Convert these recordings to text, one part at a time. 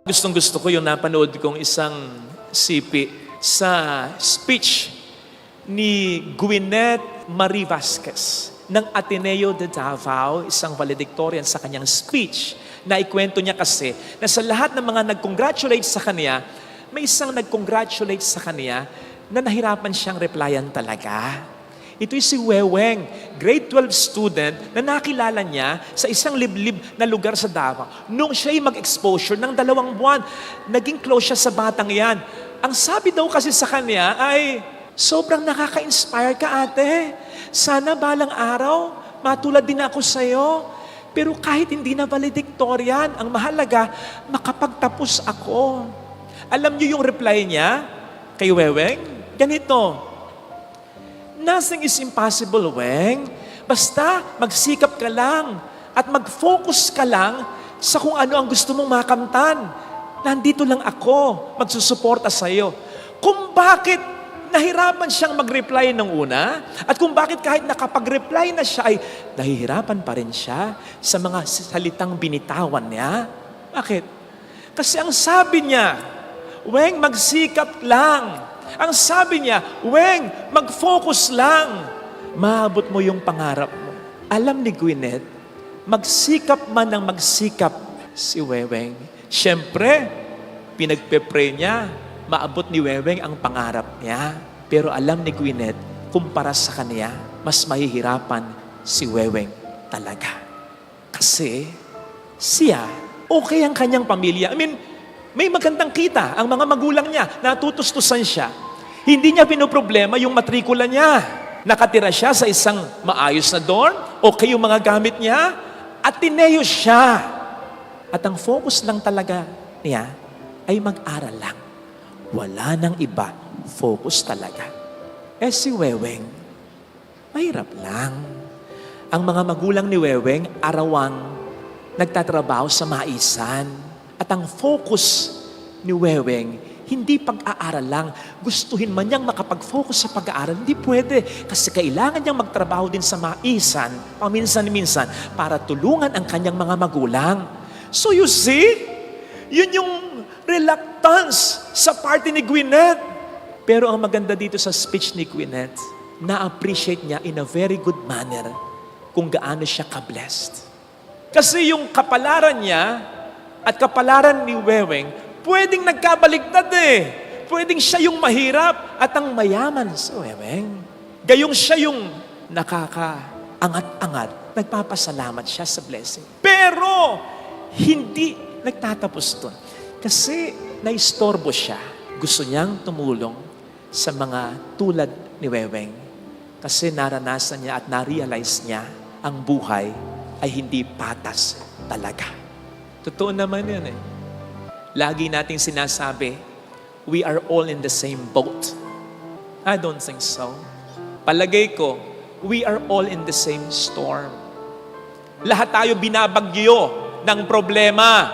Gustong-gusto ko yung napanood kong isang sipi sa speech ni Gwyneth Marie Vasquez ng Ateneo de Davao, isang valedictorian sa kanyang speech. Na ikwento niya kasi na sa lahat ng mga nag-congratulate sa kanya, may isang nag-congratulate sa kanya na nahirapan siyang replyan talaga. Ito'y si Weweng, grade 12 student na nakilala niya sa isang liblib na lugar sa Davao. Nung siya'y mag-exposure ng 2 buwan, naging close siya sa batang yan. Ang sabi daw kasi sa kanya ay, sobrang nakaka-inspire ka ate. Sana balang araw, matulad din ako sa'yo. Pero kahit hindi na valedictorian, ang mahalaga, makapagtapos ako. Alam niyo yung reply niya kay Weweng? Ganito, nothing is impossible, Weng. Basta magsikap ka lang at mag-focus ka lang sa kung ano ang gusto mong makamtan. Nandito lang ako, magsusuporta sa iyo. Kung bakit nahirapan siyang mag-reply ng una at kung bakit kahit nakapag-reply na siya ay nahihirapan pa rin siya sa mga salitang binitawan niya. Bakit? Kasi ang sabi niya, Weng, magsikap lang. Ang sabi niya, Weng, mag-focus lang. Maabot mo yung pangarap mo. Alam ni Gwyneth, magsikap man ang magsikap si Weweng. Siyempre, pinagpe-pray niya, maabot ni Weweng ang pangarap niya. Pero alam ni Gwyneth, kumpara sa kanya, mas mahihirapan si Weweng talaga. Kasi siya, okay ang kanyang pamilya. May magandang kita ang mga magulang niya, natutustusan siya. Hindi niya pinoproblema yung matrikula niya. Nakatira siya sa isang maayos na dorm, okay yung mga gamit niya, Ateneo siya. At ang focus lang talaga niya ay mag-aral lang. Wala nang iba, focus talaga. Si Weweng, mahirap lang. Ang mga magulang ni Weweng, arawang nagtatrabaho sa maisan. At ang focus ni Weweng, hindi pag-aaral lang. Gustuhin man niyang makapag-focus sa pag-aaral, hindi pwede. Kasi kailangan niyang magtrabaho din sa maisan, paminsan-minsan, para tulungan ang kanyang mga magulang. So you see, yun yung reluctance sa party ni Gwyneth. Pero ang maganda dito sa speech ni Gwyneth, na-appreciate niya in a very good manner kung gaano siya ka-blessed. Kasi yung kapalaran niya, at kapalaran ni Weweng, pwedeng nagkabaligtad eh. Pwedeng siya yung mahirap at ang mayaman si Weweng. Gayong siya yung nakakaangat-angat. Nagpapasalamat siya sa blessing. Pero, hindi nagtatapos doon. Kasi naistorbo siya. Gusto niyang tumulong sa mga tulad ni Weweng. Kasi naranasan niya at na-realize niya ang buhay ay hindi patas talaga. Totoo naman yan eh. Lagi nating sinasabi, we are all in the same boat. I don't think so. Palagay ko, we are all in the same storm. Lahat tayo binabagyo ng problema.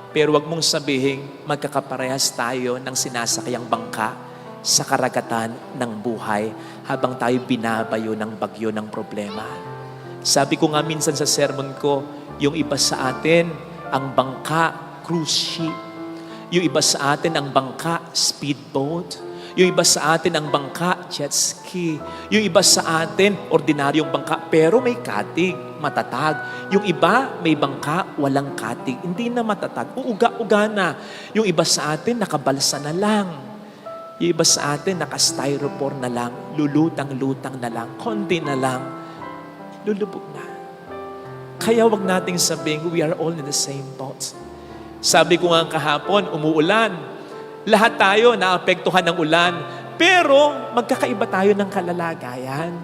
Pero wag mong sabihin, magkakaparehas tayo ng sinasakayang bangka sa karagatan ng buhay habang tayo binabayo ng bagyo ng problema. Sabi ko nga minsan sa sermon ko, yung iba sa atin, ang bangka, cruise ship. Yung iba sa atin, ang bangka, speedboat. Yung iba sa atin, ang bangka, jet ski. Yung iba sa atin, ordinaryong bangka, pero may katig, matatag. Yung iba, may bangka, walang katig, hindi na matatag. Uuga-uga na. Yung iba sa atin, nakabalsa na lang. Yung iba sa atin, naka-styrofoam na lang. Lulutang-lutang na lang. Konti na lang. Lulubog na. Kaya wag nating sabihin, we are all in the same boat. Sabi ko nga kahapon, umuulan. Lahat tayo naapektuhan ng ulan. Pero magkakaiba tayo ng kalalagayan.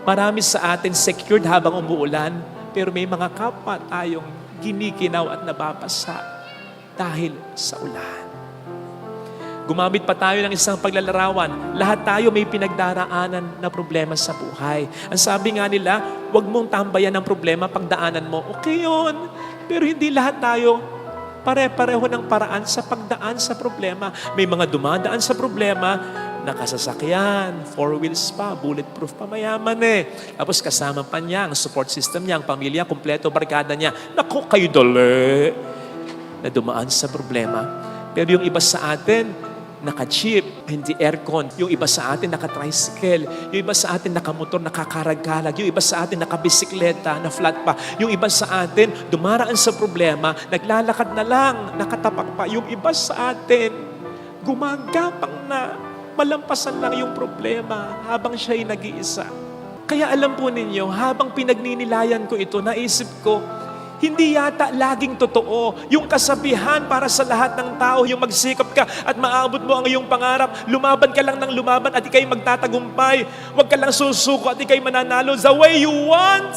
Marami sa atin secured habang umuulan. Pero may mga kapwa tayong ginikinaw at nababasa dahil sa ulan. Gumamit pa tayo ng isang paglalarawan. Lahat tayo may pinagdaraanan na problema sa buhay. Ang sabi nga nila, huwag mong tambayan ang problema pagdaanan mo. Okay yun. Pero hindi lahat tayo pare-pareho ng paraan sa pagdaan sa problema. May mga dumadaan sa problema, nakasasakyan, 4 wheels pa, bulletproof pa, mayaman eh. Tapos kasama pa niya, ang support system niya, ang pamilya, kumpleto, barkada niya. Naku, kayo dali. na dumaan sa problema. Pero yung iba sa atin, naka-jeep, hindi aircon. Yung iba sa atin, naka-tricycle. Yung iba sa atin, naka-motor, nakakarag-karag. Yung iba sa atin, naka-bisikleta, na flat pa. Yung iba sa atin, dumaraan sa problema, naglalakad na lang, nakatapak pa. Yung iba sa atin, gumagapang na, malampasan lang yung problema habang siya'y nag-iisa. Kaya alam po ninyo, habang pinagninilayan ko ito, naisip ko, hindi yata laging totoo yung kasabihan para sa lahat ng tao, yung magsikap ka at maabot mo ang iyong pangarap. Lumaban ka lang ng lumaban at ikay magtatagumpay. Huwag ka lang susuko at ikay mananalo the way you want.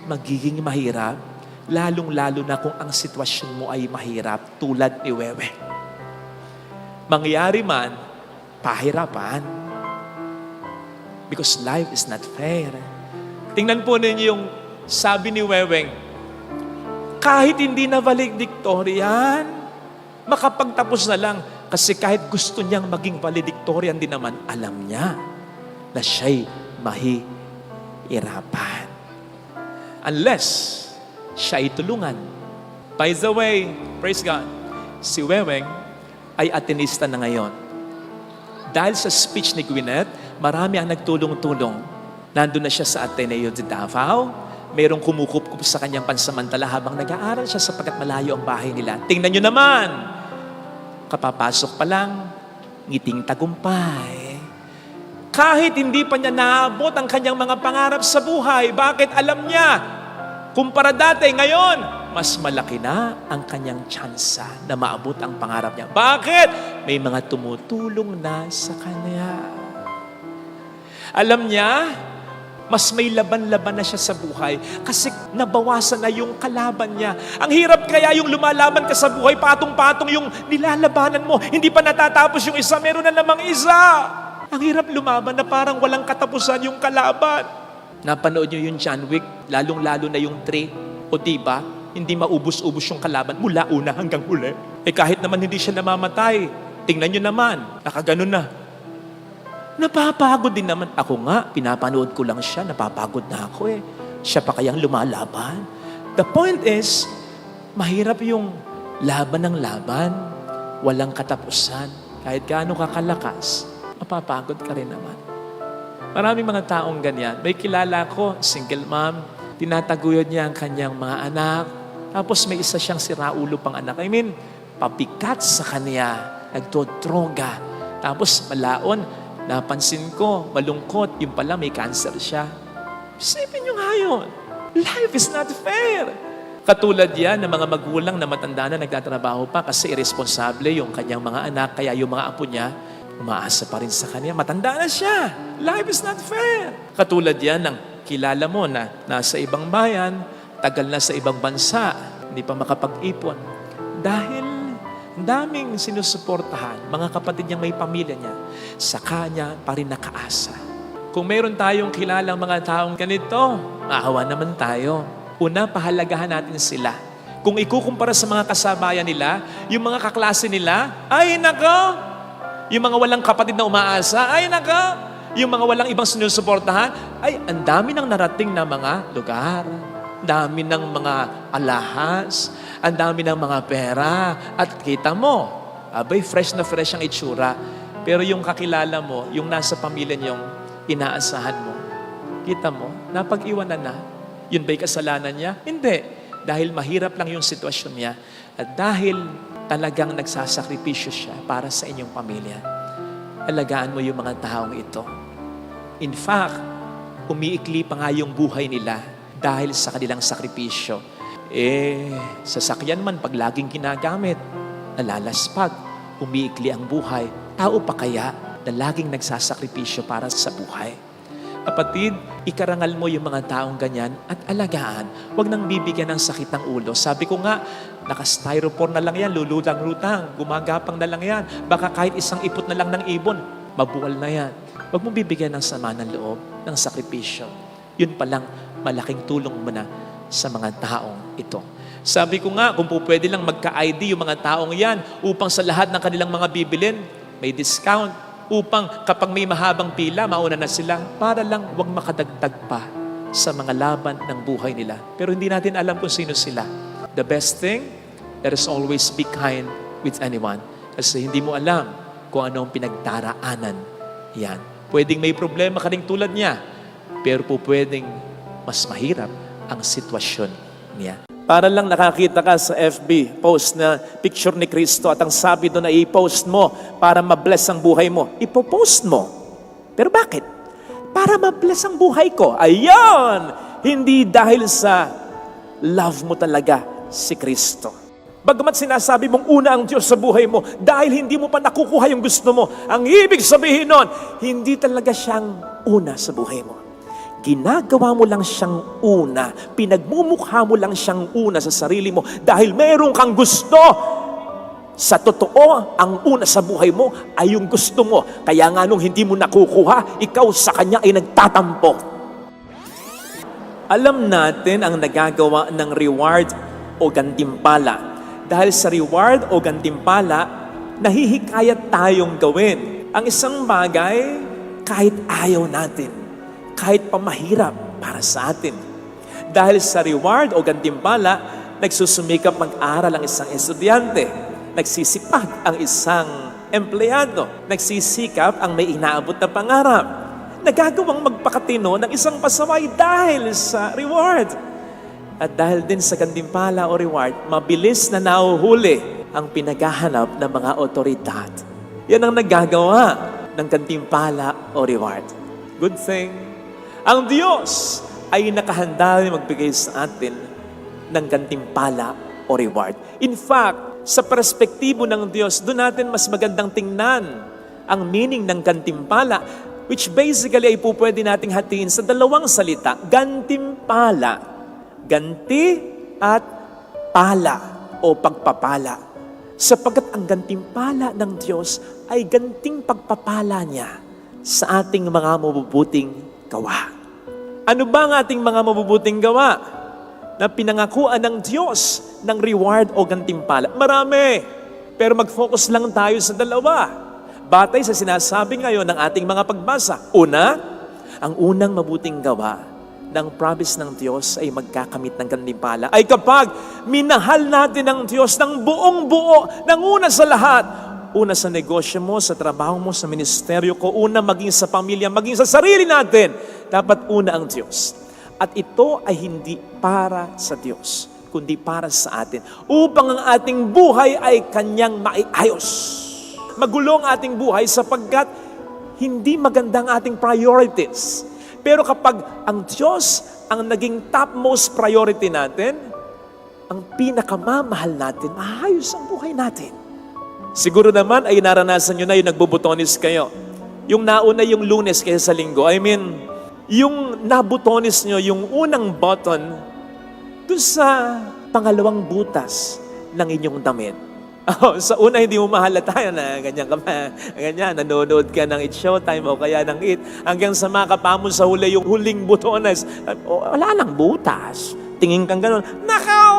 Magiging mahirap, lalong-lalo na kung ang sitwasyon mo ay mahirap tulad ni Wewe. Mangyari man, pahirapan. Because life is not fair. Tingnan po ninyo yung sabi ni Weweng, kahit hindi na valedictorian, makapagtapos na lang. Kasi kahit gusto niyang maging valedictorian din naman, alam niya na siya'y mahihirapan. Unless siya'y tulungan. By the way, praise God, si Weweng ay Atenista na ngayon. Dahil sa speech ni Gwyneth, marami ang nagtulong-tulong. Nandun na siya sa Ateneo de Davao. Merong kumukup-kup sa kanyang pansamantala habang nag-aaral siya sapagkat malayo ang bahay nila. Tingnan nyo naman, kapapasok pa lang, ngiting tagumpay. Kahit hindi pa niya naabot ang kanyang mga pangarap sa buhay, bakit alam niya? Kumpara dati, ngayon, mas malaki na ang kanyang tsansa na maabot ang pangarap niya. Bakit? May mga tumutulong na sa kanya. Alam niya, mas may laban-laban na siya sa buhay kasi nabawasan na yung kalaban niya. Ang hirap kaya yung lumalaban ka sa buhay, patong-patong yung nilalabanan mo. Hindi pa natatapos yung isa, meron na namang isa. Ang hirap lumaban na parang walang katapusan yung kalaban. Napanood niyo yung John Wick, lalong-lalo na yung 3, o diba, hindi maubos-ubos yung kalaban mula una hanggang huli. Kahit naman hindi siya namamatay, tingnan niyo naman, nakaganon na. Napapagod din naman. Ako nga, pinapanood ko lang siya, napapagod na ako Siya pa kayang lumalaban? The point is, mahirap yung laban ng laban, walang katapusan. Kahit gaano kakalakas, mapapagod ka rin naman. Maraming mga taong ganyan. May kilala ko, single mom, tinataguyod niya ang kanyang mga anak, tapos may isa siyang siraulo pang anak. Pabigat sa kanya, nagdodroga. Tapos malaon, napansin ko, malungkot, yung pala may cancer siya. Isipin nyo nga yun. Life is not fair. Katulad yan ng mga magulang na matanda na nagtatrabaho pa kasi irresponsable yung kanyang mga anak, kaya yung mga apo niya, umaasa pa rin sa kanya. Matanda na siya. Life is not fair. Katulad yan ng kilala mo na nasa ibang bayan, tagal na sa ibang bansa, hindi pa makapag-ipon. Dahil daming sinusuportahan, mga kapatid niyang may pamilya niya, sa kanya pa rin nakaasa. Kung mayroon tayong kilalang mga taong ganito, maawa naman tayo. Una, pahalagahan natin sila. Kung ikukumpara sa mga kasabayan nila, yung mga kaklase nila, ay nako! Yung mga walang kapatid na umaasa, ay nako! Yung mga walang ibang sinusuportahan, ay ang dami ng narating na mga lugar. Dami ng mga alahas, ang dami ng mga pera, at kita mo, abay, fresh na fresh ang itsura. Pero yung kakilala mo, yung nasa pamilya niyong inaasahan mo, kita mo, napag-iwanan na. Yun ba'y kasalanan niya? Hindi. Dahil mahirap lang yung sitwasyon niya, at dahil talagang nagsasakripisyo siya para sa inyong pamilya, alagaan mo yung mga taong ito. In fact, umiikli pa nga yung buhay nila dahil sa kanilang sakripisyo. Sasakyan man pag laging ginagamit, nalalaspag, umiikli ang buhay. Tao pa kaya na laging nagsasakripisyo para sa buhay? Kapatid, ikarangal mo yung mga taong ganyan at alagaan. Huwag nang bibigyan ng sakit ng ulo. Sabi ko nga, naka-styrofoam na lang yan, lulutang-lutang, gumagapang na lang yan. Baka kahit isang ipot na lang ng ibon, mabuwal na yan. Huwag mong bibigyan ng sama ng loob, ng sakripisyo. Yun palang malaking tulong mo na sa mga taong ito. Sabi ko nga, kung po pwede lang magka-ID yung mga taong yan upang sa lahat ng kanilang mga bibilin, may discount. Upang kapag may mahabang pila, mauna na sila para lang wag makadagdag pa sa mga laban ng buhay nila. Pero hindi natin alam kung sino sila. The best thing, let us always be kind with anyone. Kasi hindi mo alam kung ano ang pinagdaraanan yan. Pwedeng may problema ka rin tulad niya, pero po pwedeng mas mahirap ang sitwasyon niya. Para lang nakakita ka sa FB post na picture ni Kristo at ang sabi doon na i-post mo para ma-bless ang buhay mo. Ipo-post mo. Pero bakit? Para ma-bless ang buhay ko. Ayan! Hindi dahil sa love mo talaga si Kristo. Bagamat sinasabi mong una ang Diyos sa buhay mo, dahil hindi mo pa nakukuha yung gusto mo, ang ibig sabihin nun, hindi talaga siyang una sa buhay mo. Ginagawa mo lang siyang una, pinagmumukha mo lang siyang una sa sarili mo, dahil meron kang gusto. Sa totoo, ang una sa buhay mo ay yung gusto mo. Kaya nga nung hindi mo nakukuha, ikaw sa kanya ay nagtatampo. Alam natin ang nagagawa ng reward o gantimpala. Dahil sa reward o gantimpala, nahihikayat tayong gawin ang isang bagay kahit ayaw natin, kahit pamahirap para sa atin. Dahil sa reward o gantimpala, nagsusumikap mag-aral ang isang estudyante, nagsisipag ang isang empleyado, nagsisikap ang may inaabot na pangarap, nagagawang magpakatino ng isang pasaway dahil sa reward. At dahil din sa gantimpala o reward, mabilis na nahuhuli ang pinaghahanap ng mga otoridad. Yan ang nagagawa ng gantimpala o reward. Good thing, ang Diyos ay nakahanda rin magbigay sa atin ng gantimpala o reward. In fact, sa perspektibo ng Diyos, doon natin mas magandang tingnan ang meaning ng gantimpala, which basically ay po pwede nating hatiin sa dalawang salita, gantimpala. Ganti at pala o pagpapala. Sapagkat ang gantimpala ng Diyos ay ganting pagpapala niya sa ating mga mabubuting gawa. Ano ba ang ating mga mabubuting gawa na pinangakuan ng Diyos ng reward o gantimpala? Marami. Pero mag-focus lang tayo sa dalawa. Batay sa sinasabi ngayon ng ating mga pagbasa. Una, ang unang mabuting gawa ng promise ng Diyos ay magkakamit ng gantimpala ay kapag minahal natin ang Diyos ng buong buo, ng una sa lahat. Una sa negosyo mo, sa trabaho mo, sa ministeryo ko, una maging sa pamilya, maging sa sarili natin. Dapat una ang Diyos. At ito ay hindi para sa Diyos, kundi para sa atin. Upang ang ating buhay ay Kanyang maiayos. Magulo ang ating buhay sapagkat hindi magandang ating priorities. Pero kapag ang Diyos ang naging topmost priority natin, ang pinakamamahal natin, maayos ang buhay natin. Siguro naman ay naranasan nyo na yung nagbubutonis kayo. Yung nauna yung Lunes kaysa sa Linggo. I mean, yung nabutonis nyo, yung unang button, doon sa pangalawang butas ng inyong damit. Sa una, hindi mo mahalata na ganyan ka pa. Ganyan, nanonood ka ng It's Showtime o kaya ng It. Hanggang sa makapa mo sa huli yung huling butones. Wala nang butas. Tingin kang gano'n. Nakaw!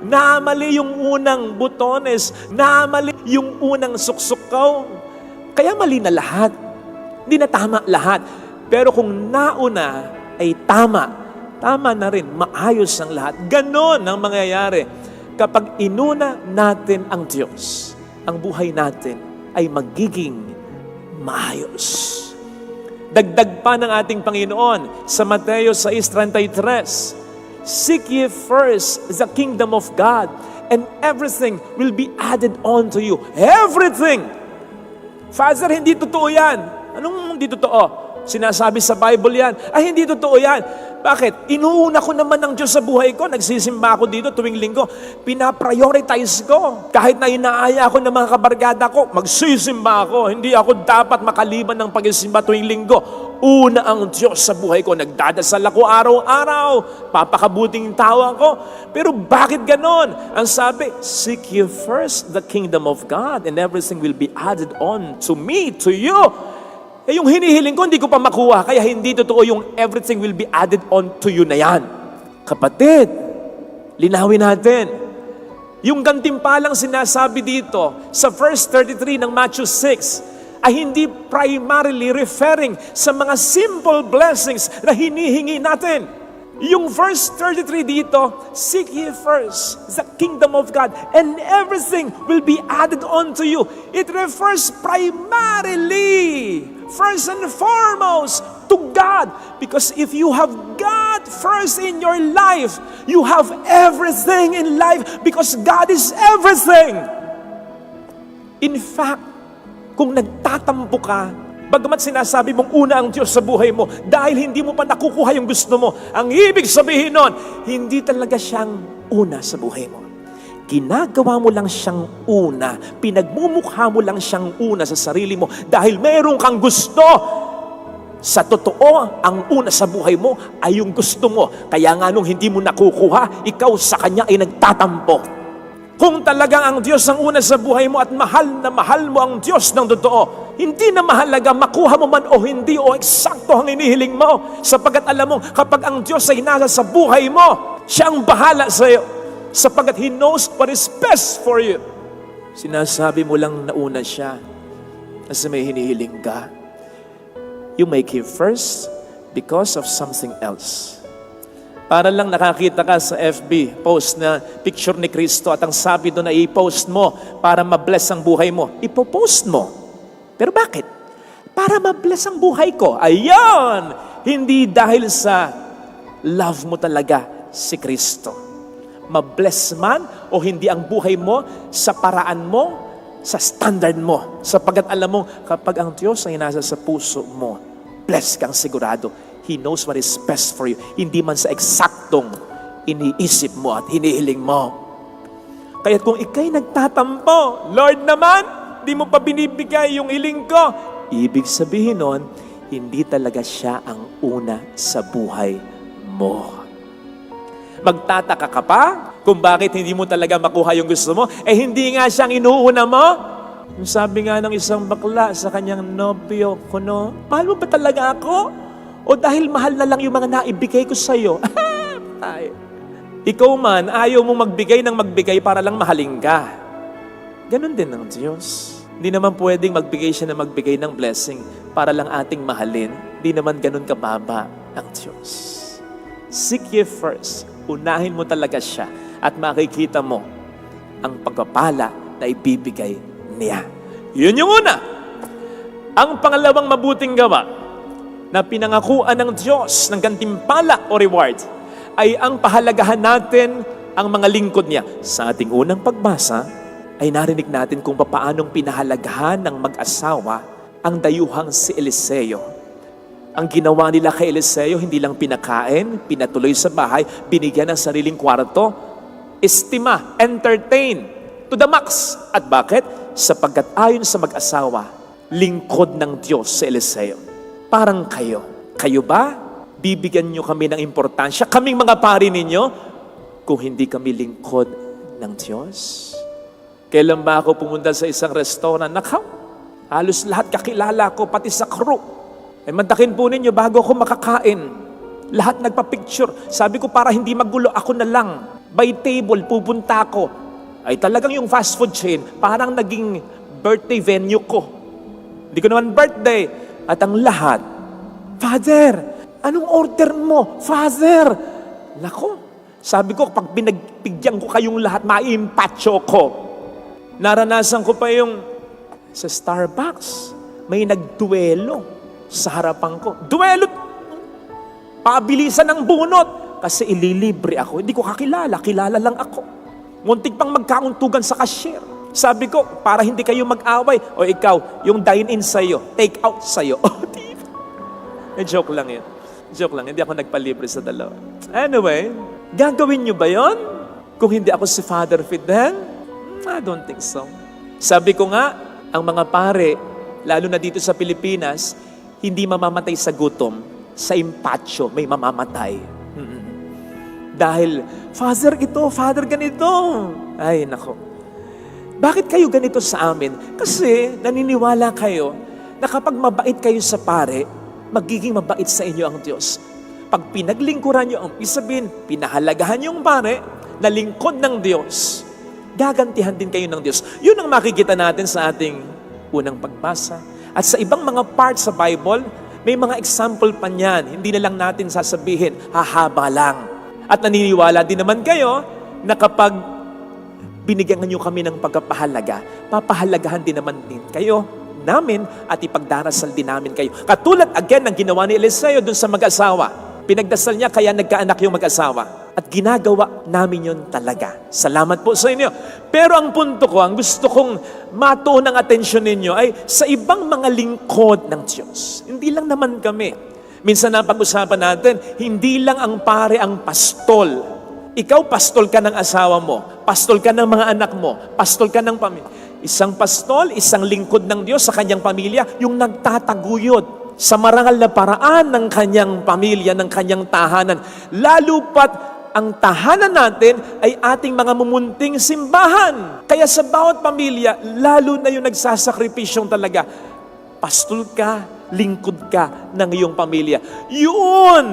Namali yung unang butones. Namali yung unang suksok. Kaya mali na lahat. Hindi na tama lahat. Pero kung nauna ay tama, tama na rin. Maayos ang lahat. Ganon ang mangyayari. Kapag inuna natin ang Diyos, ang buhay natin ay magiging maayos. Dagdag pa ng ating Panginoon sa Mateo 6:33, seek ye first the kingdom of God, and everything will be added on to you. Everything! Father, hindi totoo yan. Anong hindi totoo? Sinasabi sa Bible yan. Ay, hindi totoo yan. Bakit? Inuuna ko naman ng Diyos sa buhay ko. Nagsisimba ako dito tuwing linggo. Pinaprioritize ko. Kahit na inaaya ako ng mga kabarkada ko, magsisimba ako. Hindi ako dapat makaliban ng pagsisimba tuwing linggo. Una ang Diyos sa buhay ko. Nagdadasal ako araw-araw. Papakabuting tao ako. Pero bakit ganon? Ang sabi, seek ye first the kingdom of God and everything will be added on to me, to you. Yung hinihiling ko, hindi ko pa makuha. Kaya hindi totoo yung everything will be added on to you na yan. Kapatid, linawin natin. Yung gantimpalang sinasabi dito sa verse 33 ng Matthew 6 ay hindi primarily referring sa mga simple blessings na hinihingi natin. Yung verse 33 dito, seek ye first the kingdom of God and everything will be added on to you. It refers primarily, first and foremost, to God. Because if you have God first in your life, you have everything in life because God is everything. In fact, kung nagtatampo ka, bagamat sinasabi mong una ang Diyos sa buhay mo, dahil hindi mo pa nakukuha yung gusto mo, ang ibig sabihin nun, hindi talaga siyang una sa buhay mo. Ginagawa mo lang siyang una, pinagmumukha mo lang siyang una sa sarili mo, dahil meron kang gusto. Sa totoo, ang una sa buhay mo ay yung gusto mo. Kaya nga nung hindi mo nakukuha, ikaw sa Kanya ay nagtatampo. Kung talagang ang Diyos ang una sa buhay mo at mahal na mahal mo ang Diyos ng totoo, hindi na mahalaga makuha mo man o hindi o eksakto ang inihiling mo. Sapagkat alam mo, kapag ang Diyos ay nasa sa buhay mo, siya ang bahala sa iyo. Sapagkat He knows what is best for you. Sinasabi mo lang na una siya kasi may hinihiling ka. You make Him first because of something else. Para lang nakakita ka sa FB post na picture ni Kristo at ang sabi doon na i-post mo para ma-bless ang buhay mo. Ipo-post mo. Pero bakit? Para ma-bless ang buhay ko. Ayun! Hindi dahil sa love mo talaga si Kristo. Ma-bless man o hindi ang buhay mo sa paraan mo, sa standard mo. Sapagkat alam mo, kapag ang Diyos ay nasa sa puso mo, bless kang sigurado. He knows what is best for you. Hindi man sa eksaktong iniisip mo at hinihiling mo. Kaya kung ikay nagtatampo, Lord naman, di mo pa binibigay yung hiling ko. Ibig sabihin nun, hindi talaga siya ang una sa buhay mo. Magtataka ka pa kung bakit hindi mo talaga makuha yung gusto mo? Hindi nga siyang inuuna mo. Yung sabi nga ng isang bakla sa kanyang nobyo, kuno, mahal mo ba talaga ako? O dahil mahal na lang yung mga naibigay ko sa'yo. Ikaw man, ayaw mong magbigay para lang mahalin ka. Ganon din ng Diyos. Hindi naman pwedeng magbigay siya na magbigay ng blessing para lang ating mahalin. Hindi naman ganon kababa ang Diyos. Seek ye first. Unahin mo talaga siya at makikita mo ang pagpapala na ibibigay niya. Yun yung una. Ang pangalawang mabuting gawa na pinangakuan ng Diyos ng gantimpala o reward ay ang pahalagahan natin ang mga lingkod niya. Sa ating unang pagbasa ay narinig natin kung paanong pinahalagahan ng mag-asawa ang dayuhang si Eliseo. Ang ginawa nila kay Eliseo, hindi lang pinakain, pinatuloy sa bahay, binigyan ng sariling kwarto, estima, entertain to the max. At bakit? Sapagkat ayon sa mag-asawa, lingkod ng Diyos si Eliseo. Parang kayo. Kayo ba? Bibigyan nyo kami ng importansya, kaming mga pari ninyo, kung hindi kami lingkod ng Diyos? Kailan ba ako pumunta sa isang restaurant? Nakaw, halos lahat kakilala ko, pati sa crew. Mandakin po ninyo bago ako makakain. Lahat nagpa-picture. Sabi ko para hindi magulo, ako na lang. By table, pupunta ako. Ay talagang yung fast food chain, parang naging birthday venue ko. Hindi ko naman birthday. At ang lahat, Father, anong order mo? Father! Nako, sabi ko, pag pinagbigyan ko kayong lahat, maimpatyo ko. Naranasan ko pa yung sa Starbucks, may nagduelo sa harapan ko. Duelo! Pabilisan ng bunot. Kasi ililibre ako. Hindi ko kakilala, kilala lang ako. Muntik pang magkauntugan sa cashier. Sabi ko, para hindi kayo mag-away, o ikaw, yung dine-in sa'yo, take out sa'yo. O, di ba? Joke lang yun. Joke lang, hindi ako nagpalibre sa dalawa. Anyway, gagawin nyo ba yon? Kung hindi ako si Father Fidel? I don't think so. Sabi ko nga, ang mga pare, lalo na dito sa Pilipinas, hindi mamamatay sa gutom. Sa impatyo, may mamamatay. Dahil, Father ito, Father ganito. Ay, nako. Bakit kayo ganito sa amin? Kasi naniniwala kayo na kapag mabait kayo sa pare, magiging mabait sa inyo ang Diyos. Pag pinaglingkuran nyo ang sabihin, pinahalagahan yung pare na lingkod ng Diyos, gagantihan din kayo ng Diyos. Yun ang makikita natin sa ating unang pagbasa. At sa ibang mga parts sa Bible, May mga example pa niyan. Hindi na lang natin sasabihin, hahaba lang. At naniniwala din naman kayo na kapag binigyan niyo kami ng pagpapahalaga, papahalagahan din naman din kayo namin at ipagdarasal din namin kayo. Katulad again ng ginawa ni Eliseo dun sa mag-asawa. Pinagdasal niya kaya nagkaanak yung mag-asawa. At ginagawa namin yun talaga. Salamat po sa inyo. Pero ang punto ko, ang gusto kong matuon ang atensyon ninyo ay sa ibang mga lingkod ng Diyos. Hindi lang naman kami. Minsan na pag-usapan natin, hindi lang ang pare ang pastol. Ikaw, pastol ka ng asawa mo. Pastol ka ng mga anak mo. Pastol ka ng pamilya. Isang pastol, isang lingkod ng Diyos sa kanyang pamilya, yung nagtataguyod sa marangal na paraan ng kanyang pamilya, ng kanyang tahanan. Lalo pat ang tahanan natin ay ating mga mumunting simbahan. Kaya sa bawat pamilya, lalo na yung nagsasakripisyong talaga, pastol ka, lingkod ka ng iyong pamilya. Yun!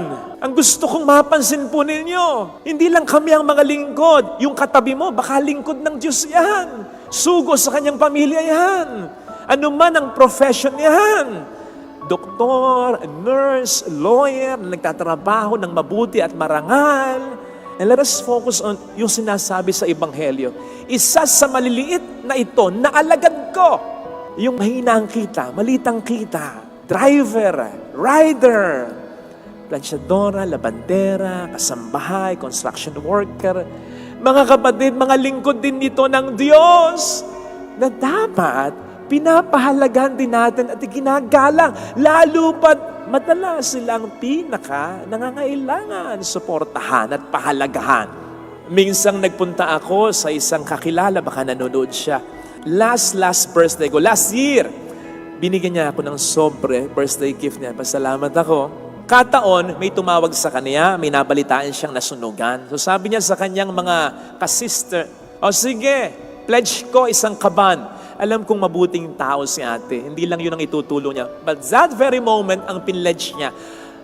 Ang gusto kong mapansin po ninyo. Hindi lang kami ang mga lingkod. Yung katabi mo, baka lingkod ng Diyos yan. Sugo sa kanyang pamilya yan. Ano man ang profession yan. Doktor, nurse, lawyer, na nagtatrabaho ng mabuti at marangal. And let us focus on yung sinasabi sa Ebanghelyo. Isa sa maliliit na ito, na alagad ko. Yung mahina ang kita, malitang kita. Driver, rider, plansyadora, labandera, kasambahay, construction worker. Mga kapatid, mga lingkod din nito ng Diyos na dapat pinapahalagahan din natin at ginagalang. Lalo pat madalas silang nangangailangan suportahan at pahalagahan. Minsang nagpunta ako sa isang kakilala, baka nanonood siya. Last birthday ko, last year, binigyan niya ako ng sobre, birthday gift niya. Pasalamat ako. Kataon, may tumawag sa kanya, may nabalitaan siyang nasunugan. So sabi niya sa kanyang mga kasister, sige, pledge ko isang kaban. Alam kong mabuting tao si ate. Hindi lang yun ang itutulong niya. But that very moment, ang pinledge niya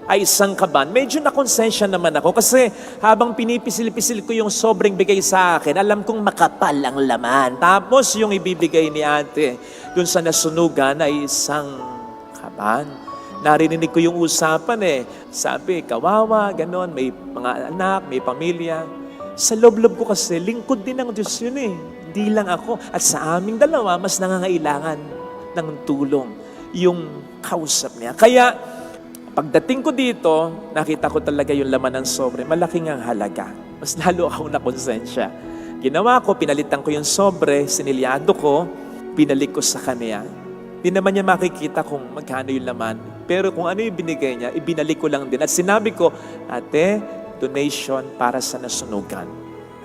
ay isang kaban. Medyo nakonsensya naman ako kasi habang pinipisil-pisil ko yung sobrang bigay sa akin, alam kong makapal ang laman. Tapos yung ibibigay ni ate dun sa nasunugan ay isang kaban. Narinig ko yung usapan Sabi, kawawa, ganon, may mga anak, may pamilya. Sa loob-loob ko kasi, lingkod din ng Diyos yun Hindi lang ako. At sa aming dalawa, mas nangangailangan ng tulong yung kausap niya. Kaya, pagdating ko dito, nakita ko talaga yung laman ng sobre. Malaking ang halaga. Mas lalo akong nakonsensya. Ginawa ko, pinalitan ko yung sobre, sinilyado ko, pinalik ko sa kanya. Di naman niya makikita kung magkano yung laman. Pero kung ano yung binigay niya, ibinalik ko lang din. At sinabi ko, ate, donation para sa nasunugan.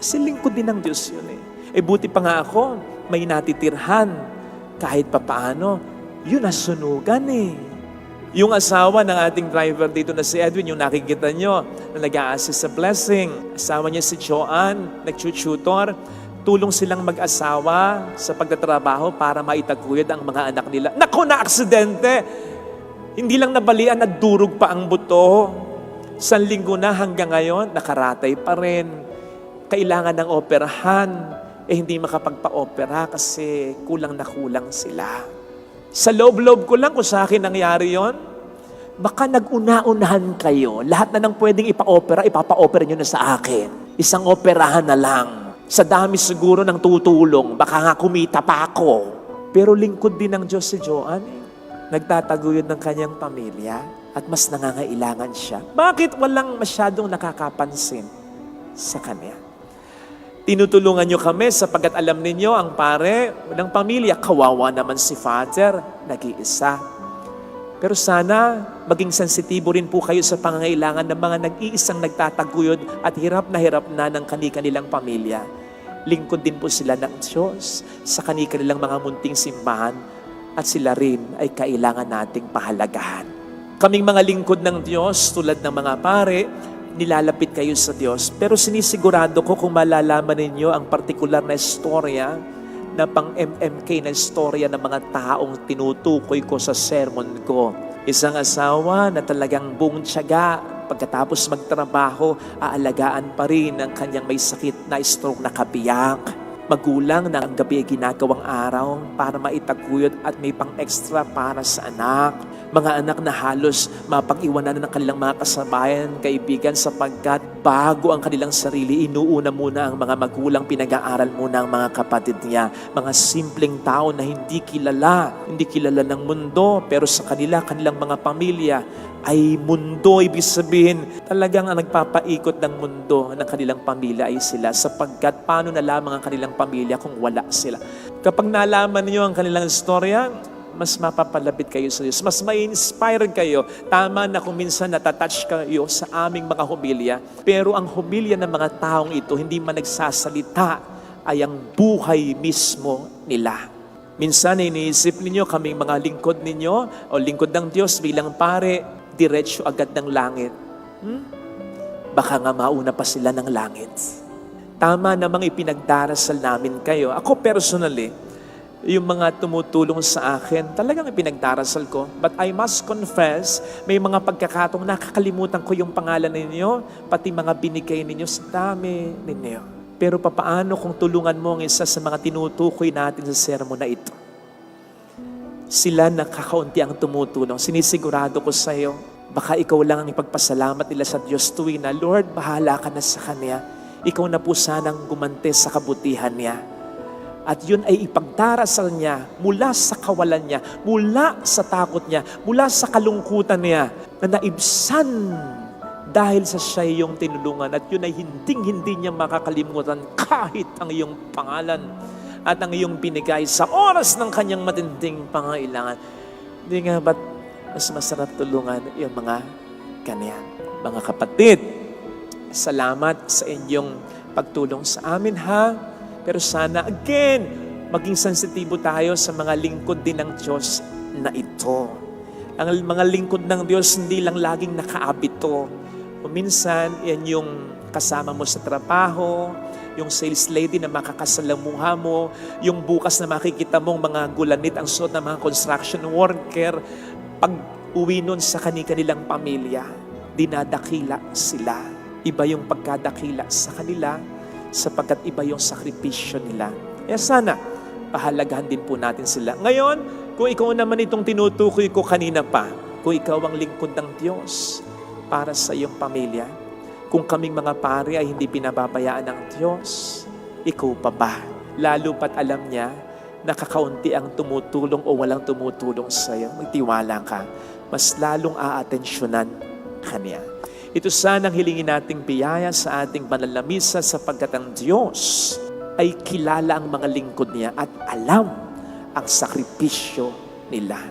Kasi lingkod din ng Diyos yun buti pa nga ako, may natitirhan. Kahit papaano, yun nasunugan Yung asawa ng ating driver dito na si Edwin, yung nakikita nyo, na nag-a-assist sa blessing. Asawa niya si Joanne, nag-tutor. Tulong silang mag-asawa sa pagtatrabaho para maitaguyod ang mga anak nila. Naku, na-aksidente! Hindi lang nabalian, nagdurog pa ang buto. 1 linggo na hanggang ngayon, nakaratay pa rin. Kailangan ng operahan. Hindi makapagpa-opera kasi kulang na kulang sila. Sa loob-loob ko lang kung sa akin nangyari yon, baka nag-una-unahan kayo. Lahat na nang pwedeng ipa-opera, ipapa-opera nyo na sa akin. Isang operahan na lang. Sa dami siguro ng tutulong, baka nga kumita pa ako. Pero lingkod din ng Diyos si Joanne. Nagtataguyod ng kanyang pamilya at mas nangangailangan siya. Bakit walang masyadong nakakapansin sa kanya? Tinutulungan nyo kami sapagkat alam ninyo ang pare ng pamilya, kawawa naman si Father, nag-iisa. Pero sana maging sensitibo rin po kayo sa pangangailangan ng mga nag-iisang nagtataguyod at hirap na ng kanilang pamilya. Lingkod din po sila ng Diyos sa kanilang mga munting simbahan at sila rin ay kailangan nating pahalagahan. Kaming mga lingkod ng Diyos tulad ng mga pare, nilalapit kayo sa Diyos. Pero sinisigurado ko kung malalaman ninyo ang partikular na istorya na pang MMK na istorya ng mga taong tinutukoy ko sa sermon ko. Isang asawa na talagang buong tiyaga, pagkatapos magtrabaho, aalagaan pa rin ang kanyang may sakit na stroke na kabiyak. magulang na ang gabi ay ginagawang araw para maitaguyod at may pang-extra para sa anak. Mga anak na halos mapag-iwanan ng kanilang mga kasabayan, kaibigan, sapagkat bago ang kanilang sarili, inuuna muna ang mga magulang, pinag-aaral muna ang mga kapatid niya. Mga simpleng tao na hindi kilala ng mundo, pero sa kanilang mga pamilya ay mundo. Ibig sabihin, talagang ang nagpapaikot ng mundo ng kanilang pamilya ay sila, sapagkat paano nalaman ang kanilang pamilya kung wala sila? Kapag nalaman niyo ang kanilang istorya, mas mapapalapit kayo sa Diyos, mas ma-inspire kayo. Tama na kung minsan natatouch kayo sa aming mga humilya, pero ang humilya ng mga taong ito, hindi man nagsasalita, ay ang buhay mismo nila. Minsan iniisip ninyo, kaming mga lingkod ninyo o lingkod ng Diyos bilang pare, diretso agad ng langit. Baka nga mauna pa sila ng langit. Tama namang ipinagdarasal namin kayo. Ako personally, yung mga tumutulong sa akin, talagang ipinagdarasal ko. But I must confess, may mga pagkakataong nakakalimutan ko yung pangalan ninyo, pati mga binigay ninyo sa dami ninyo. Pero papaano kung tulungan mo ang isa sa mga tinutukoy natin sa sermon na ito? Sila nakakaunti ang tumutulong. Sinisigurado ko sa iyo, baka ikaw lang ang ipagpasalamat nila sa Diyos tuwing na, Lord, bahala ka na sa Kanya. Ikaw na po sanang gumante sa kabutihan niya. At yun ay ipagdarasal niya mula sa kawalan niya, mula sa takot niya, mula sa kalungkutan niya, na naibsan dahil sa siya yung tinulungan. At yun ay hinding-hindi niya makakalimutan kahit ang iyong pangalan at ang iyong binigay sa oras ng kanyang matinding pangailangan. Hindi nga ba't mas masarap tulungan yung mga ganyan? Mga kapatid, salamat sa inyong pagtulong sa amin, ha? Pero sana, again, maging sensitibo tayo sa mga lingkod din ng Diyos na ito. Ang mga lingkod ng Diyos, hindi lang laging nakaabito. O minsan, yan yung kasama mo sa trabaho, yung sales lady na makakasalamuha mo, yung bukas na makikita mong mga gulanit ang suot ng mga construction worker, pag uwi nun sa kanilang pamilya, dinadakila sila. Iba yung pagkadakila sa kanila, sapagkat iba yung sakripisyo nila. Kaya sana, pahalagahan din po natin sila. Ngayon, kung ikaw naman itong tinutukoy ko kanina pa, kung ikaw ang lingkod ng Diyos para sa iyong pamilya, kung kaming mga pare ay hindi pinababayaan ng Diyos, ikaw pa ba? Lalo pat alam niya, nakakaunti ang tumutulong o walang tumutulong sa iyo. Magtiwala ka, mas lalong aatensyonan ka niya. Ito sana ang hilingin nating biyaya sa ating banal na misa, sapagkat ang Diyos ay kilala ang mga lingkod niya at alam ang sakripisyo nila.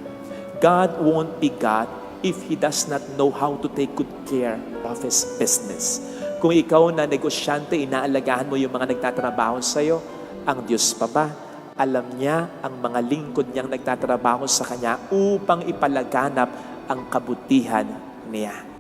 God won't be God if He does not know how to take good care of His business. Kung ikaw na negosyante, inaalagaan mo yung mga nagtatrabaho sa iyo, ang Diyos pa ba? Alam niya ang mga lingkod niyang nagtatrabaho sa Kanya upang ipalaganap ang kabutihan niya.